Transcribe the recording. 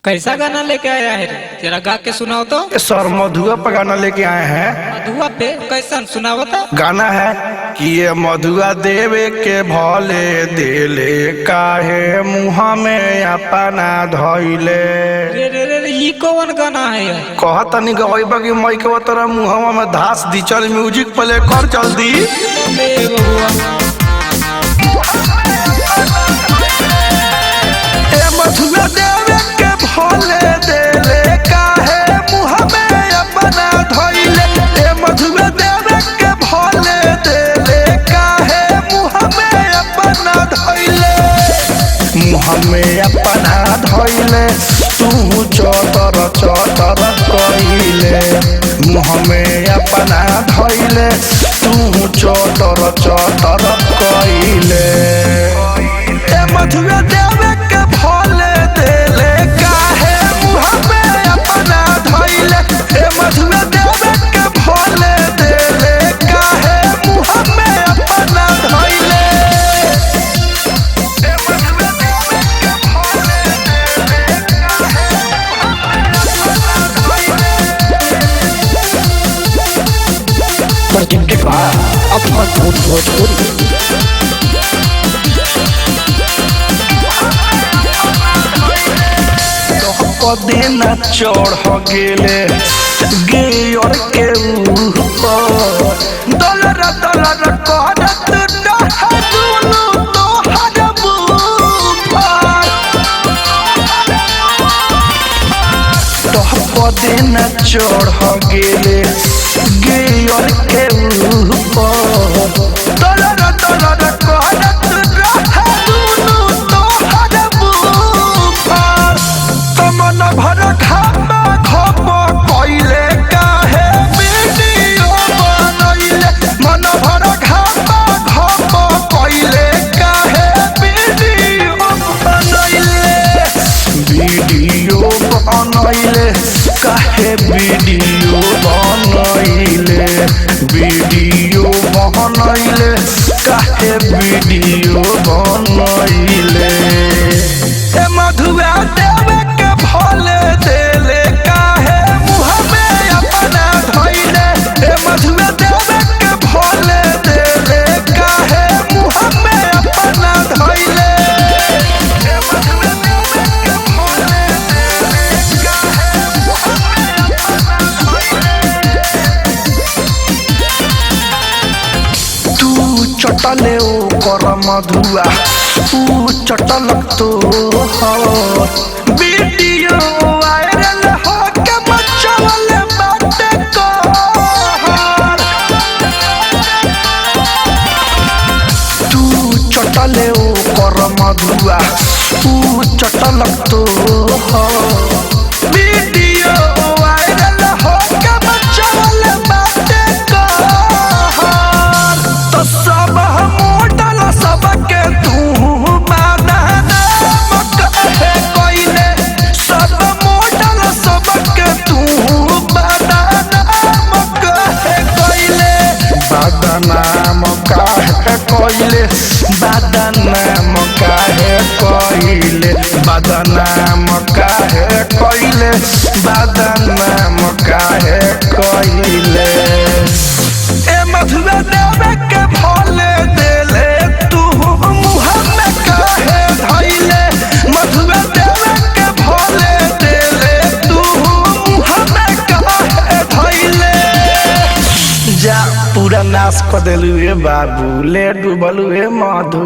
कैसा गाना लेके आया है रे? जरा गा के सुनाओ तो। सर मधुआ पर गाना लेके आए हैं। मधुआ पे कैसा सुनाओ तो। गाना है कि ये मधुआ देवे के भले दिले काहे मुँह में अपना धोइले। रे रे रे ये कौन गाना है यार? कहत तनी गइबा कि मई के तरह मुँहवा में धास दी। चल म्यूजिक प्ले कर जल्दी। ले बबुआ मधुआ देवे के भले दिले काहे मुँह में अपना धोइले। ए मधुआ देवे के भले दिले काहे मुँह में अपना धोइले। मुँह में अपना धोइले तू चतर चतर कइले। मुँह में अपना धोइले तू चतर चतर कइले। ए मधुआ देवे के भले दिले काहे मुँह में अपना धोइले। ए मधुआ देवे के भले दिले काहे मुँह में अपना धोइले। ए मधुआ देवे के भले दिले काहे मुँह में presented by Upfront Bhojpuri। पदेना चढ़ गेले गेयर के ऊपर दलर दलर करत डहरुनु तोहर बुफर। पदेना चढ़ गेले गेयर के ऊपर दलर दलर करत डहरुनु तोहर बुफर। मन भर खामा खप कइले काहे वीडियो बनइले। मन भर खामा खप कइले काहे वीडियो बनइले। वीडियो बनइले काहे वीडियो बनइले। वीडियो बनइले काहे वीडियो बनइले। ए मधुआ देवे के भले दिले काहे मुँह में अपना धोइले। ए मधुआ देवे के भले दिले काहे मुँह में अपना धोइले। ए मधुआ देवे के भले दिले काहे मुँह में अपना धोइले। तू चटले ओकर मधुआ तू चटलक तो वीडियो वायरल हो के मचवल बाटे कहर। तू चटले ओकर मधुआ तू चटलक तो वीडियो वायरल हो के मचवल बाटे कहर। तो सब मॉडल सबके तू बदनाम काहे कइले। बदनाम काहे कइले। बदनाम काहे कइले। बदनाम काहे कइले। ए मधुआ देवे के भले दिले तू मुँह में काहे धइले। मधुआ देवे के भले दिले तू मुँह में काहे धइले। जा पूरा नाश कर देलू ए बाबू ले डूबलू ए मधु।